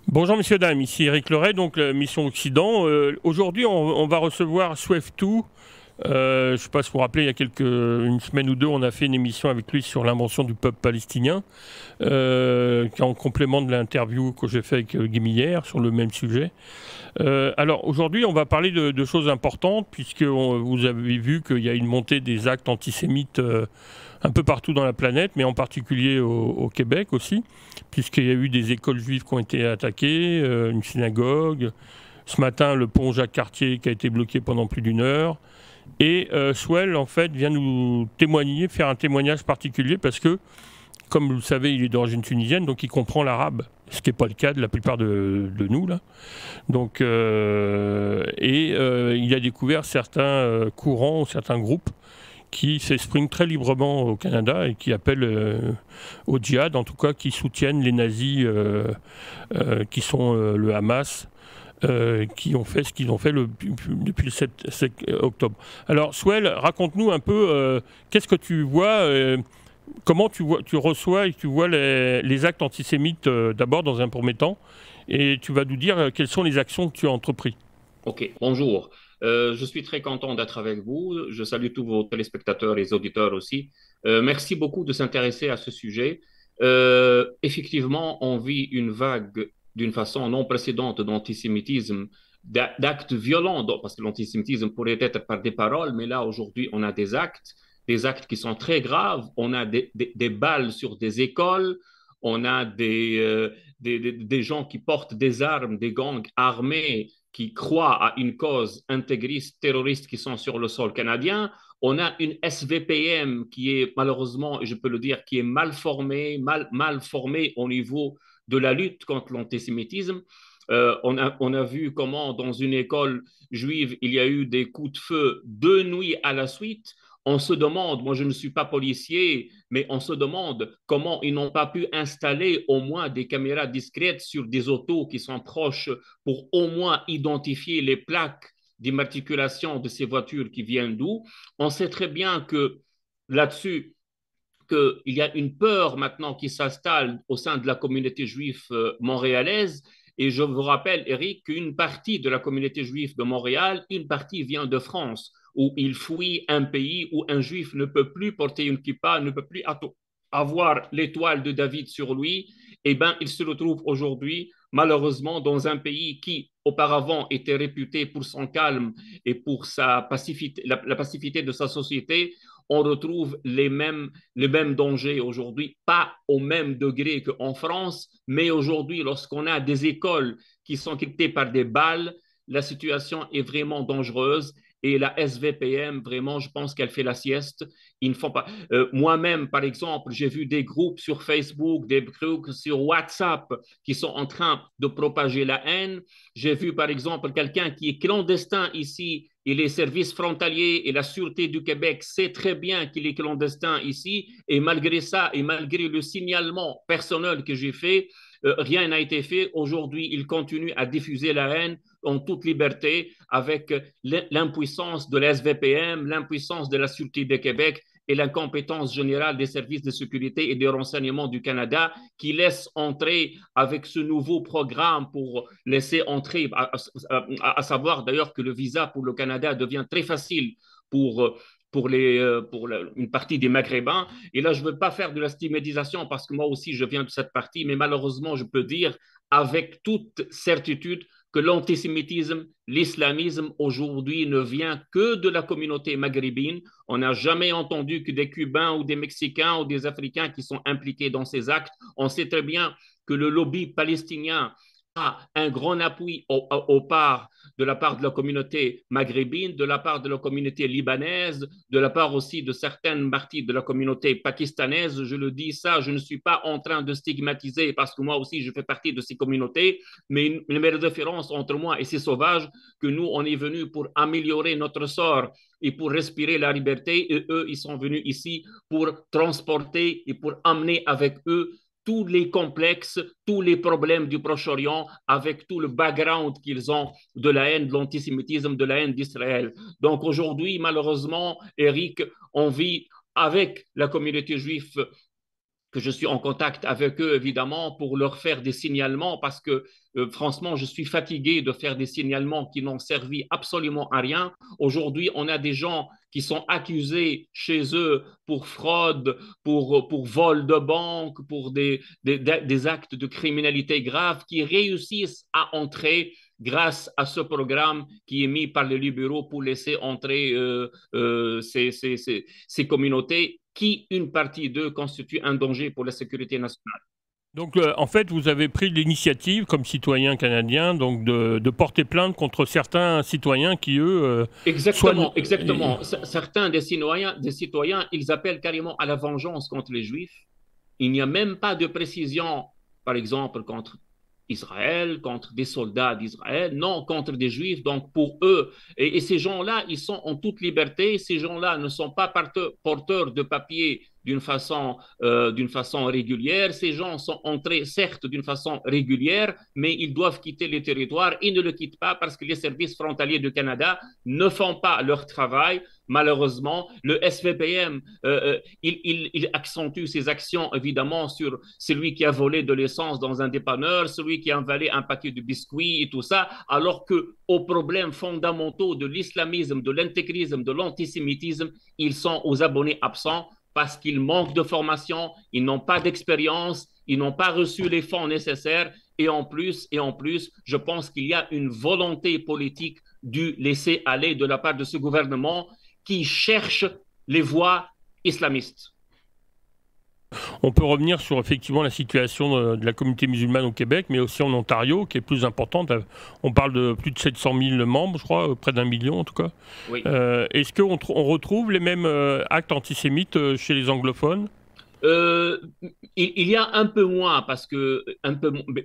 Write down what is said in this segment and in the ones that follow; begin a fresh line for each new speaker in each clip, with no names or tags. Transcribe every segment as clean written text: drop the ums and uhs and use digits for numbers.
Bonjour messieurs, dames, ici Eric Leray, donc Mission Occident. Aujourd'hui, on va recevoir Swift2. Je ne sais pas si vous vous rappelez, il y a une semaine ou deux, on a fait une émission avec lui sur l'invention du peuple palestinien, qui est en complément de l'interview que j'ai fait avec Guy Miller sur le même sujet. Alors aujourd'hui, on va parler de choses importantes, puisque vous avez vu qu'il y a une montée des actes antisémites un peu partout dans la planète, mais en particulier au Québec aussi, puisqu'il y a eu des écoles juives qui ont été attaquées, une synagogue. Ce matin, le pont Jacques-Cartier qui a été bloqué pendant plus d'une heure. Et Swell, en fait, vient nous témoigner, faire un témoignage particulier, parce que, comme vous le savez, il est d'origine tunisienne, donc il comprend l'arabe, ce qui n'est pas le cas de la plupart de nous, là. Donc, il a découvert certains courants, certains groupes qui s'expriment très librement au Canada et qui appellent au djihad, en tout cas qui soutiennent les nazis qui sont le Hamas, qui ont fait ce qu'ils ont fait depuis le 7 octobre. Alors, Swell, raconte-nous un peu qu'est-ce que tu vois, comment tu reçois et tu vois les actes antisémites d'abord dans un premier temps, et tu vas nous dire quelles sont les actions que tu as entreprises.
Ok, bonjour. Je suis très content d'être avec vous. Je salue tous vos téléspectateurs et auditeurs aussi. Merci beaucoup de s'intéresser à ce sujet. Effectivement, on vit une vague d'une façon non précédente d'antisémitisme, d'actes violents, parce que l'antisémitisme pourrait être par des paroles, mais là, aujourd'hui, on a des actes qui sont très graves. On a des balles sur des écoles, on a des gens qui portent des armes, des gangs armés qui croient à une cause intégriste terroriste qui sont sur le sol canadien. On a une SVPM qui est malheureusement, je peux le dire, qui est mal formée au niveau de la lutte contre l'antisémitisme. On a vu comment dans une école juive, il y a eu des coups de feu 2 nuits à la suite. On se demande, moi je ne suis pas policier, mais on se demande comment ils n'ont pas pu installer au moins des caméras discrètes sur des autos qui sont proches pour au moins identifier les plaques d'immatriculation de ces voitures qui viennent d'où. On sait très bien que là-dessus, qu'il y a une peur maintenant qui s'installe au sein de la communauté juive montréalaise. Et je vous rappelle, Eric, qu'une partie de la communauté juive de Montréal, une partie vient de France, où il fuit un pays où un juif ne peut plus porter une kippa, ne peut plus avoir l'étoile de David sur lui. Eh bien, il se retrouve aujourd'hui, malheureusement, dans un pays qui, auparavant, était réputé pour son calme et pour la pacificité de sa société. On retrouve les mêmes dangers aujourd'hui, pas au même degré qu'en France, mais aujourd'hui, lorsqu'on a des écoles qui sont quittées par des balles, la situation est vraiment dangereuse. Et la SVPM, vraiment, je pense qu'elle fait la sieste. Ils ne font pas. Moi-même, par exemple, j'ai vu des groupes sur Facebook, des groupes sur WhatsApp qui sont en train de propager la haine. J'ai vu, par exemple, quelqu'un qui est clandestin ici et les services frontaliers et la Sûreté du Québec sait très bien qu'il est clandestin ici, et malgré ça, et malgré le signalement personnel que j'ai fait, rien n'a été fait. Aujourd'hui, il continue à diffuser la haine en toute liberté avec l'impuissance de la SVPM, l'impuissance de la Sûreté du Québec et l'incompétence générale des services de sécurité et de renseignement du Canada qui laisse entrer avec ce nouveau programme pour laisser entrer, à savoir d'ailleurs que le visa pour le Canada devient très facile pour une partie des Maghrébins. Et là, je ne veux pas faire de la stigmatisation parce que moi aussi, je viens de cette partie, mais malheureusement, je peux dire avec toute certitude que l'antisémitisme, l'islamisme aujourd'hui ne vient que de la communauté maghrébine. On n'a jamais entendu que des Cubains ou des Mexicains ou des Africains qui sont impliqués dans ces actes. On sait très bien que le lobby palestinien a un grand appui de la part de la communauté maghrébine, de la part de la communauté libanaise, de la part aussi de certaines parties de la communauté pakistanaise. Je le dis ça, je ne suis pas en train de stigmatiser parce que moi aussi je fais partie de ces communautés, mais une référence entre moi et ces sauvages, que nous on est venus pour améliorer notre sort et pour respirer la liberté, et eux ils sont venus ici pour transporter et pour amener avec eux tous les complexes, tous les problèmes du Proche-Orient avec tout le background qu'ils ont de la haine, de l'antisémitisme, de la haine d'Israël. Donc aujourd'hui, malheureusement, Eric, on vit avec la communauté juive que je suis en contact avec eux, évidemment, pour leur faire des signalements, parce que, franchement, je suis fatigué de faire des signalements qui n'ont servi absolument à rien. Aujourd'hui, on a des gens qui sont accusés chez eux pour fraude, pour vol de banque, pour des actes de criminalité grave, qui réussissent à entrer grâce à ce programme qui est mis par les libéraux pour laisser entrer ces communautés qui, une partie d'eux, constitue un danger pour la sécurité nationale.
Donc, en fait, vous avez pris l'initiative, comme citoyen canadien, donc de porter plainte contre certains citoyens qui, eux,
Exactement, exactement. Certains des citoyens, ils appellent carrément à la vengeance contre les Juifs. Il n'y a même pas de précision, par exemple, contre Israël, contre des soldats d'Israël, non, contre des Juifs. Donc, pour eux, et ces gens-là, ils sont en toute liberté. Ces gens-là ne sont pas porteurs de papiers d'une façon régulière. Ces gens sont entrés, certes, d'une façon régulière, mais ils doivent quitter le territoire. Ils ne le quittent pas parce que les services frontaliers du Canada ne font pas leur travail. Malheureusement, le SVPM, il accentue ses actions, évidemment, sur celui qui a volé de l'essence dans un dépanneur, celui qui a avalé un paquet de biscuits et tout ça, alors qu'aux problèmes fondamentaux de l'islamisme, de l'intégrisme, de l'antisémitisme, ils sont aux abonnés absents parce qu'ils manquent de formation, ils n'ont pas d'expérience, ils n'ont pas reçu les fonds nécessaires et en plus, je pense qu'il y a une volonté politique du laisser aller de la part de ce gouvernement qui cherche les voies islamistes.
On peut revenir sur effectivement la situation de la communauté musulmane au Québec, mais aussi en Ontario, qui est plus importante. On parle de plus de 700 000 membres, je crois, près d'1 million en tout cas.
Oui.
Est-ce qu'on retrouve les mêmes actes antisémites chez les anglophones?
Euh, il y a un peu moins parce que,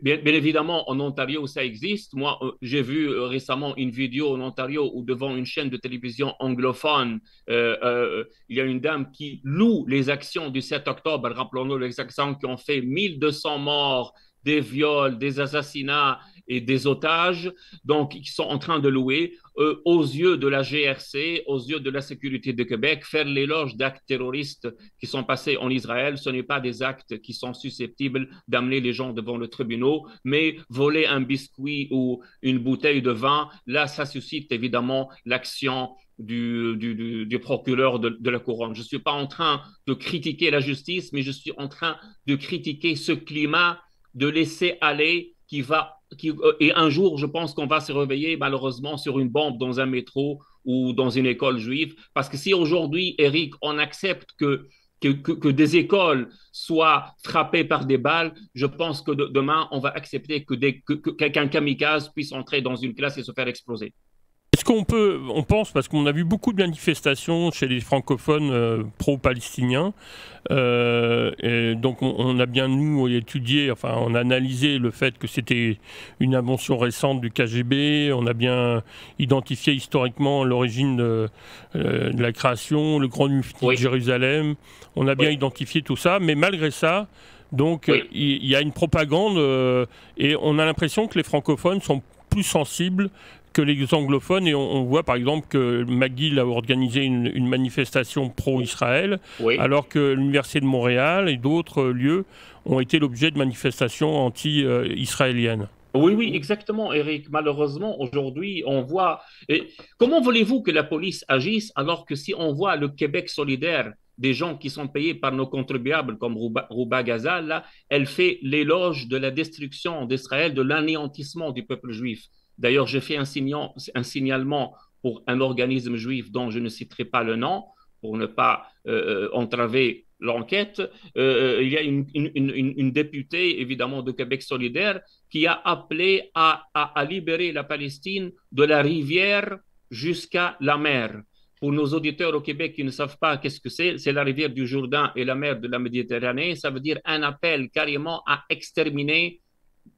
bien évidemment, en Ontario, ça existe. Moi, j'ai vu récemment une vidéo en Ontario où devant une chaîne de télévision anglophone, il y a une dame qui loue les actions du 7 octobre, rappelons-nous les actions qui ont fait 1200 morts, des viols, des assassinats et des otages, donc qui sont en train de louer aux yeux de la GRC, aux yeux de la sécurité de Québec, faire l'éloge d'actes terroristes qui sont passés en Israël. Ce n'est pas des actes qui sont susceptibles d'amener les gens devant le tribunal, mais voler un biscuit ou une bouteille de vin, là, ça suscite évidemment l'action du procureur de la couronne. Je ne suis pas en train de critiquer la justice, mais je suis en train de critiquer ce climat de laisser aller et un jour, je pense qu'on va se réveiller malheureusement sur une bombe dans un métro ou dans une école juive. Parce que si aujourd'hui, Eric, on accepte que des écoles soient frappées par des balles, je pense que demain, on va accepter qu'un kamikaze puisse entrer dans une classe et se faire exploser.
Est-ce on pense, parce qu'on a vu beaucoup de manifestations chez les francophones pro-palestiniens, et donc on a bien, nous, étudié, enfin on a analysé le fait que c'était une invention récente du KGB, on a bien identifié historiquement l'origine de la création, le Grand Mufti de Jérusalem, on a bien identifié tout ça, mais malgré ça, donc il y a une propagande et on a l'impression que les francophones sont plus sensibles que les anglophones, et on voit par exemple que McGill a organisé une manifestation pro-Israël, alors que l'Université de Montréal et d'autres lieux ont été l'objet de manifestations anti-israéliennes.
Oui, exactement, Eric. Malheureusement, aujourd'hui, on voit... comment voulez-vous que la police agisse alors que si on voit le Québec solidaire, des gens qui sont payés par nos contribuables comme Rouba Ghazal, là, elle fait l'éloge de la destruction d'Israël, de l'anéantissement du peuple juif. D'ailleurs, j'ai fait un signalement pour un organisme juif dont je ne citerai pas le nom pour ne pas entraver l'enquête. Il y a une députée, évidemment, de Québec solidaire qui a appelé à libérer la Palestine de la rivière jusqu'à la mer. Pour nos auditeurs au Québec qui ne savent pas qu'est-ce que c'est la rivière du Jourdain et la mer de la Méditerranée. Ça veut dire un appel carrément à exterminer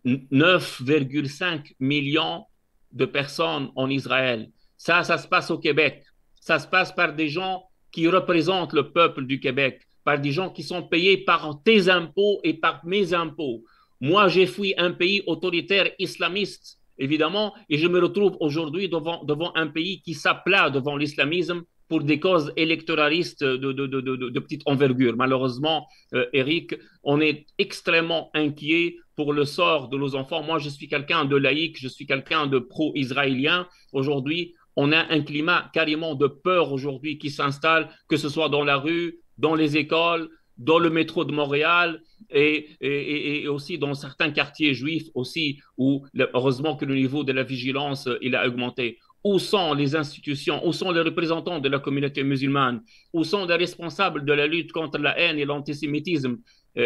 9,5 millions de personnes en Israël. Ça se passe au Québec. Ça se passe par des gens qui représentent le peuple du Québec, par des gens qui sont payés par tes impôts et par mes impôts. Moi, j'ai fui un pays autoritaire islamiste, évidemment, et je me retrouve aujourd'hui devant un pays qui s'aplatit devant l'islamisme pour des causes électoralistes de petite envergure. Malheureusement, Eric, on est extrêmement inquiet pour le sort de nos enfants. Moi, je suis quelqu'un de laïque, je suis quelqu'un de pro-israélien. Aujourd'hui, on a un climat carrément de peur aujourd'hui qui s'installe, que ce soit dans la rue, dans les écoles, dans le métro de Montréal et aussi dans certains quartiers juifs aussi, où heureusement que le niveau de la vigilance il a augmenté. Où sont les institutions, où sont les représentants de la communauté musulmane, où sont les responsables de la lutte contre la haine et l'antisémitisme,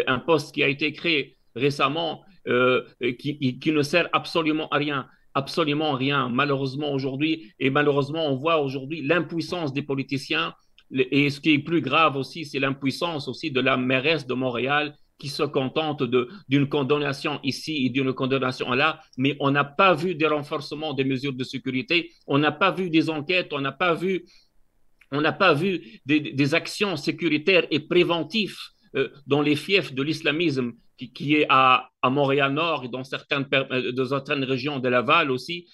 un poste qui a été créé récemment qui ne sert absolument à rien. Absolument rien, malheureusement aujourd'hui, et malheureusement on voit aujourd'hui l'impuissance des politiciens, et ce qui est plus grave aussi, c'est l'impuissance aussi de la mairesse de Montréal qui se contente d'une condamnation ici et d'une condamnation là, mais on n'a pas vu des renforcements des mesures de sécurité, on n'a pas vu des enquêtes, on n'a pas vu des actions sécuritaires et préventives dans les fiefs de l'islamisme qui est à Montréal-Nord et dans certaines régions de Laval aussi.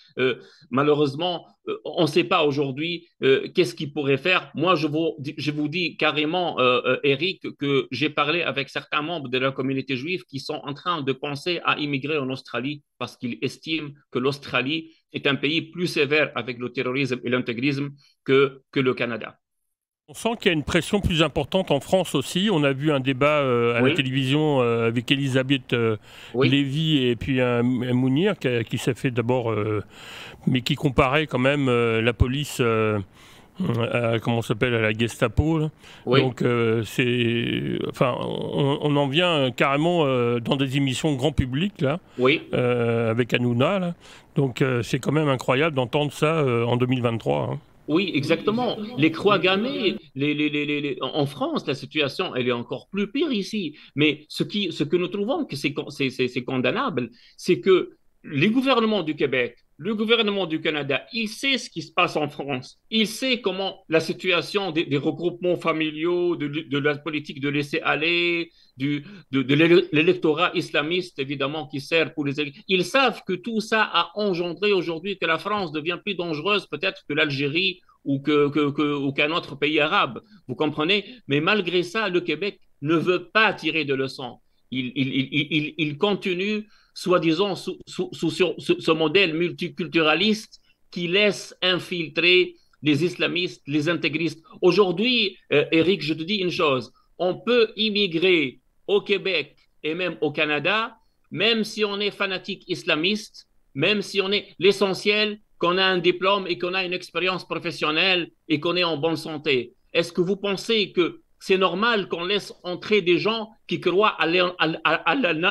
Malheureusement, on ne sait pas aujourd'hui qu'est-ce qu'il pourrait faire. Moi, je vous dis carrément, Eric, que j'ai parlé avec certains membres de la communauté juive qui sont en train de penser à immigrer en Australie parce qu'ils estiment que l'Australie est un pays plus sévère avec le terrorisme et l'intégrisme que le Canada.
On sent qu'il y a une pression plus importante en France aussi. On a vu un débat à la télévision avec Elisabeth Lévy et puis un Mounir qui s'est fait d'abord, mais qui comparait quand même la police comment s'appelle, à la Gestapo. Donc enfin, on en vient carrément dans des émissions grand public là, avec Hanouna là. Donc c'est quand même incroyable d'entendre ça en 2023. Hein.
Oui, exactement. Les croix gammées, en France, la situation, elle est encore plus pire ici. Mais ce que nous trouvons que c'est condamnable, c'est que les gouvernements du Québec, le gouvernement du Canada, il sait ce qui se passe en France. Il sait comment la situation des regroupements familiaux, de la politique de laisser aller, de l'électorat islamiste, évidemment, qui sert pour les... Ils savent que tout ça a engendré aujourd'hui que la France devient plus dangereuse peut-être que l'Algérie ou qu'un autre pays arabe. Vous comprenez? Mais malgré ça, le Québec ne veut pas tirer de leçons. Il continue soi-disant sous ce modèle multiculturaliste qui laisse infiltrer les islamistes, les intégristes. Aujourd'hui, Eric, je te dis une chose, on peut immigrer au Québec et même au Canada, même si on est fanatique islamiste, même si on est l'essentiel, qu'on a un diplôme et qu'on a une expérience professionnelle et qu'on est en bonne santé. Est-ce que vous pensez que c'est normal qu'on laisse entrer des gens qui croient à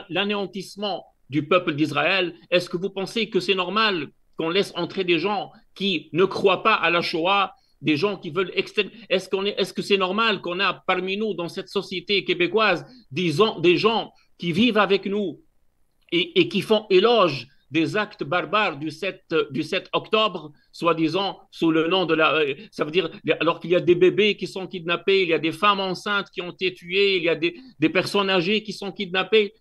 l'anéantissement du peuple d'Israël? Est-ce que vous pensez que c'est normal qu'on laisse entrer des gens qui ne croient pas à la Shoah, des gens qui veulent Est-ce que c'est normal qu'on a parmi nous, dans cette société québécoise, des gens qui vivent avec nous et qui font éloge des actes barbares du 7 octobre, soi-disant sous le nom de la... ça veut dire, alors qu'il y a des bébés qui sont kidnappés, il y a des femmes enceintes qui ont été tuées, il y a des personnes âgées qui sont kidnappées.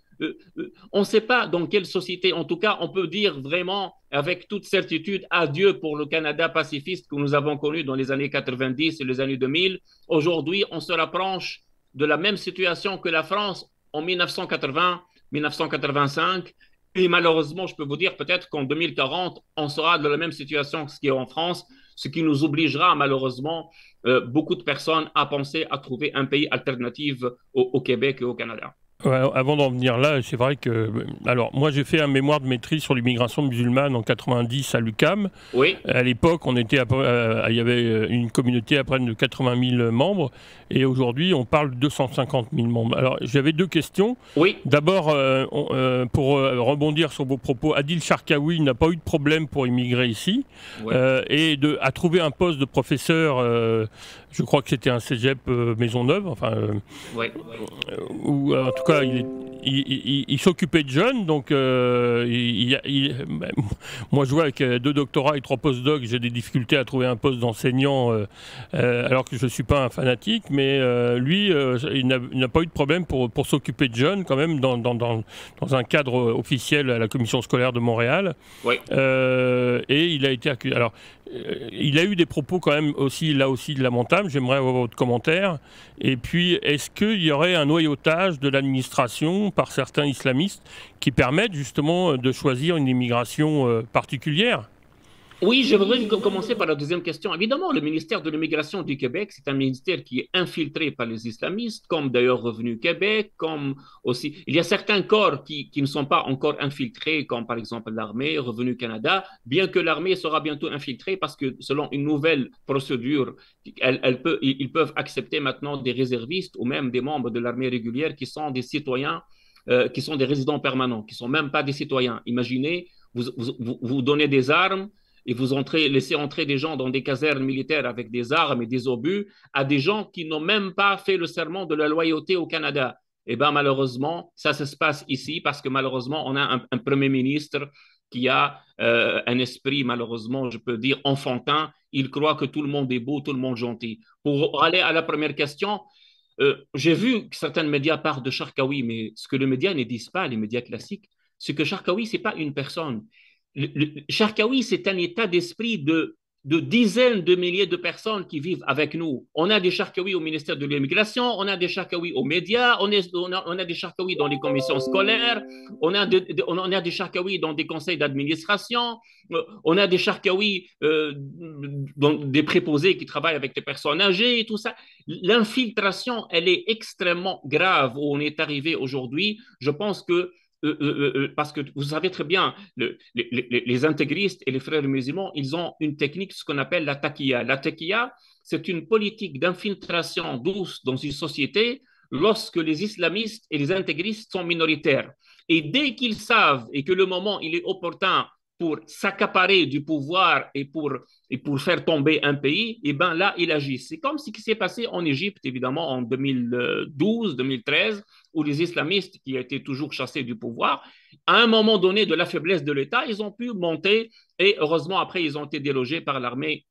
On ne sait pas dans quelle société, en tout cas, on peut dire vraiment avec toute certitude adieu pour le Canada pacifiste que nous avons connu dans les années 90 et les années 2000. Aujourd'hui, on se rapproche de la même situation que la France en 1980, 1985. Et malheureusement, je peux vous dire peut-être qu'en 2040, on sera dans la même situation que ce qui est en France, ce qui nous obligera malheureusement beaucoup de personnes à penser à trouver un pays alternatif au Québec et au Canada.
Ouais, avant d'en venir là, c'est vrai que... Alors, moi, j'ai fait un mémoire de maîtrise sur l'immigration musulmane en 90 à l'UQAM.
Oui.
À l'époque, il y avait une communauté à près de 80 000 membres. Et aujourd'hui, on parle de 250 000 membres. Alors, j'avais deux questions.
Oui.
D'abord, pour rebondir sur vos propos, Adil Sharkawi n'a pas eu de problème pour immigrer ici. Ouais. Et à trouver un poste de professeur, je crois que c'était un cégep Maisonneuve, enfin...
ouais.
Ou en tout cas, il s'occupait de jeunes, donc moi je vois avec 2 doctorats et 3 postdocs, j'ai des difficultés à trouver un poste d'enseignant alors que je ne suis pas un fanatique, mais lui, il n'a pas eu de problème pour s'occuper de jeunes quand même dans un cadre officiel à la commission scolaire de Montréal.
Oui.
Et il a été accusé. Alors, Il a eu des propos quand même aussi, là aussi, lamentables. J'aimerais avoir votre commentaire. Et puis, est-ce qu'il y aurait un noyautage de l'administration par certains islamistes qui permettent justement de choisir une immigration particulière?
Oui, je voudrais commencer par la deuxième question. Évidemment, le ministère de l'immigration du Québec, c'est un ministère qui est infiltré par les islamistes, comme d'ailleurs Revenu Québec, comme aussi. Il y a certains corps qui ne sont pas encore infiltrés, comme par exemple l'armée, Revenu Canada, bien que l'armée sera bientôt infiltrée parce que selon une nouvelle procédure, ils peuvent accepter maintenant des réservistes ou même des membres de l'armée régulière qui sont des citoyens, qui sont des résidents permanents, qui ne sont même pas des citoyens. Imaginez, vous donnez des armes et vous laissez entrer des gens dans des casernes militaires avec des armes et des obus à des gens qui n'ont même pas fait le serment de la loyauté au Canada. Eh bien, malheureusement, ça se passe ici parce que malheureusement, on a un Premier ministre qui a un esprit, malheureusement, je peux dire, enfantin. Il croit que tout le monde est beau, tout le monde gentil. Pour aller à la première question, j'ai vu que certains médias parlent de Charkaoui, mais ce que les médias ne disent pas, les médias classiques, c'est que Charkaoui, ce n'est pas une personne. Charkaoui, c'est un état d'esprit de dizaines de milliers de personnes qui vivent avec nous. On a des Charkaouis au ministère de l'Immigration, on a des Charkaouis aux médias, on a des Charkaouis dans les commissions scolaires, on a des Charkaouis dans des conseils d'administration, on a des Charkaouis des préposés qui travaillent avec des personnes âgées et tout ça. L'infiltration, elle est extrêmement grave où on est arrivé aujourd'hui. Je pense que parce que vous savez très bien, les intégristes et les frères musulmans, ils ont une technique, ce qu'on appelle la taqiyya. La taqiyya, c'est une politique d'infiltration douce dans une société lorsque les islamistes et les intégristes sont minoritaires. Et dès qu'ils savent et que le moment il est opportun pour s'accaparer du pouvoir et pour faire tomber un pays, et bien là, il agit. C'est comme ce qui s'est passé en Égypte, évidemment, en 2012, 2013, où les islamistes, qui étaient toujours chassés du pouvoir, à un moment donné de la faiblesse de l'État, ils ont pu monter et heureusement, après, ils ont été délogés par l'armée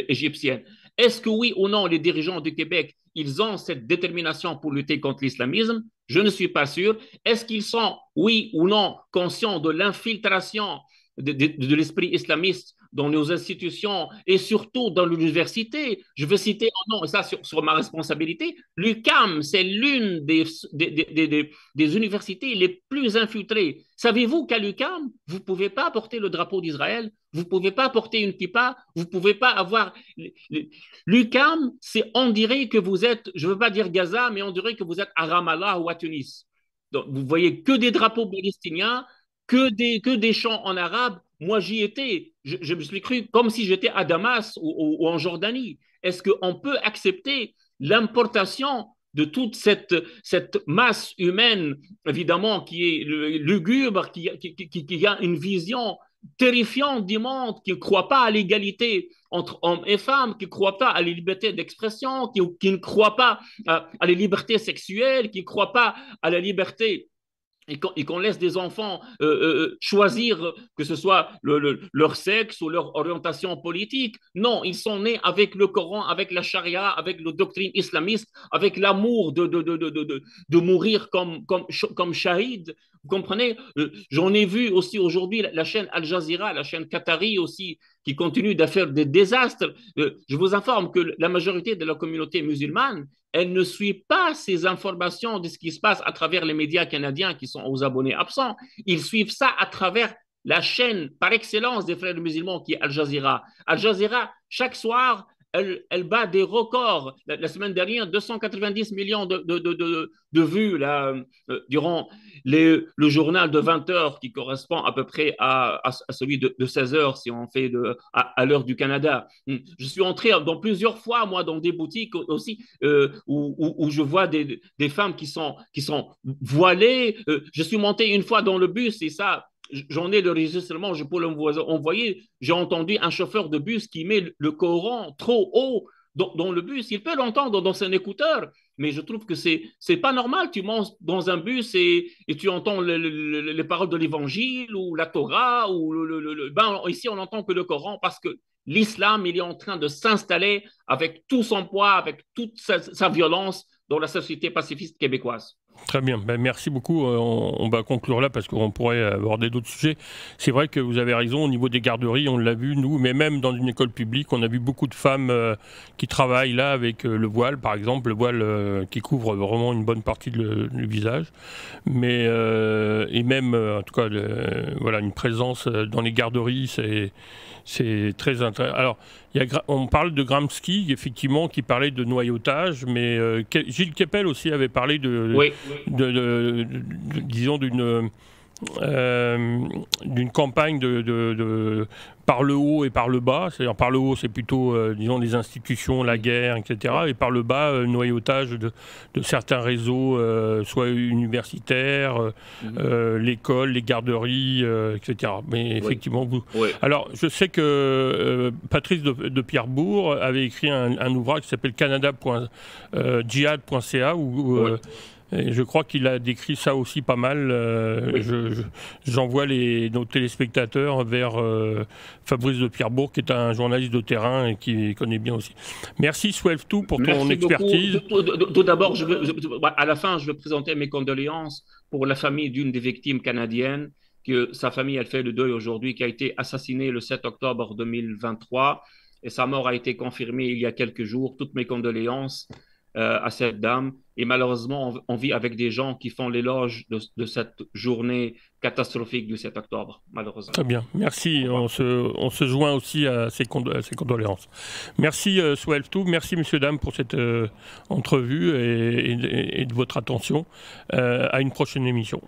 égyptienne. Est-ce que oui ou non, les dirigeants du Québec, ils ont cette détermination pour lutter contre l'islamisme? Je ne suis pas sûr. Est-ce qu'ils sont, oui ou non, conscients de l'infiltration de l'esprit islamiste dans nos institutions et surtout dans l'université? Je veux citer un nom, et ça sur ma responsabilité. L'UQAM, c'est l'une des universités les plus infiltrées. Savez-vous qu'à l'UQAM, vous ne pouvez pas porter le drapeau d'Israël, vous ne pouvez pas porter une kippa, vous ne pouvez pas avoir. L'UQAM, on dirait que vous êtes, je ne veux pas dire Gaza, mais on dirait que vous êtes à Ramallah ou à Tunis. Donc, vous voyez que des drapeaux palestiniens, que des chants en arabe. Moi, j'y étais. Je me suis cru comme si j'étais à Damas ou en Jordanie. Est-ce qu'on peut accepter l'importation de toute cette masse humaine, évidemment, qui est lugubre, qui a une vision terrifiante du monde, qui ne croit pas à l'égalité entre hommes et femmes, qui ne croit pas à la liberté d'expression, qui ne croit pas à la liberté sexuelle, qui ne croit pas à la liberté et qu'on laisse des enfants choisir que ce soit leur sexe ou leur orientation politique. Non, ils sont nés avec le Coran, avec la charia, avec la doctrine islamiste, avec l'amour de mourir comme shahid. Vous comprenez? J'en ai vu aussi aujourd'hui la chaîne Al Jazeera, la chaîne Qatari aussi, qui continue de faire des désastres. Je vous informe que la majorité de la communauté musulmane, elle ne suit pas ces informations de ce qui se passe à travers les médias canadiens qui sont aux abonnés absents. Ils suivent ça à travers la chaîne par excellence des frères musulmans qui est Al Jazeera. Al Jazeera, chaque soir, elle bat des records. La semaine dernière, 290 millions de vues là, durant le journal de 20 heures qui correspond à peu près à celui de 16 heures si on fait à l'heure du Canada. Je suis entré dans plusieurs fois, moi, dans des boutiques aussi où je vois des femmes qui sont voilées. Je suis monté une fois dans le bus et ça, j'en ai le registrement, je peux l'envoyer. J'ai entendu un chauffeur de bus qui met le Coran trop haut dans le bus. Il peut l'entendre dans son écouteur, mais je trouve que c'est pas normal. Tu montes dans un bus et tu entends les paroles de l'Évangile ou la Torah. Ici, on n'entend que le Coran parce que l'islam, il est en train de s'installer avec tout son poids, avec toute sa violence dans la société pacifiste québécoise.
Très bien, ben, merci beaucoup. On va conclure là parce qu'on pourrait aborder d'autres sujets. C'est vrai que vous avez raison, au niveau des garderies, on l'a vu, nous, mais même dans une école publique, on a vu beaucoup de femmes qui travaillent là avec le voile, par exemple, le voile qui couvre vraiment une bonne partie du visage. Mais, et même, en tout cas, voilà, une présence dans les garderies, c'est très intéressant. Alors, on parle de Gramsci, effectivement, qui parlait de noyautage, mais Gilles Kepel aussi avait parlé
Oui,
disons, d'une campagne par le haut et par le bas. C'est-à-dire par le haut, c'est plutôt, disons, les institutions, la guerre, etc. Et par le bas, noyautage de certains réseaux, soit universitaires, l'école, les garderies, etc. Mais effectivement, vous...
oui.
Alors, je sais que Patrice de Pierrebourg avait écrit un ouvrage qui s'appelle canada.jihad.ca où... Et je crois qu'il a décrit ça aussi pas mal.
Oui.
J'envoie nos téléspectateurs vers Fabrice de Pierrebourg, qui est un journaliste de terrain et qui connaît bien aussi. Merci Swelf2 pour ton expertise.
Tout d'abord, à la fin, je veux présenter mes condoléances pour la famille d'une des victimes canadiennes, que sa famille, elle fait le deuil aujourd'hui, qui a été assassinée le 7 octobre 2023 et sa mort a été confirmée il y a quelques jours. Toutes mes condoléances à cette dame. Et malheureusement, on vit avec des gens qui font l'éloge de cette journée catastrophique du 7 octobre, malheureusement.
Très bien, merci. On se joint aussi à ces condoléances. Merci Swelf2, merci messieurs, dames pour cette entrevue et de votre attention. À une prochaine émission.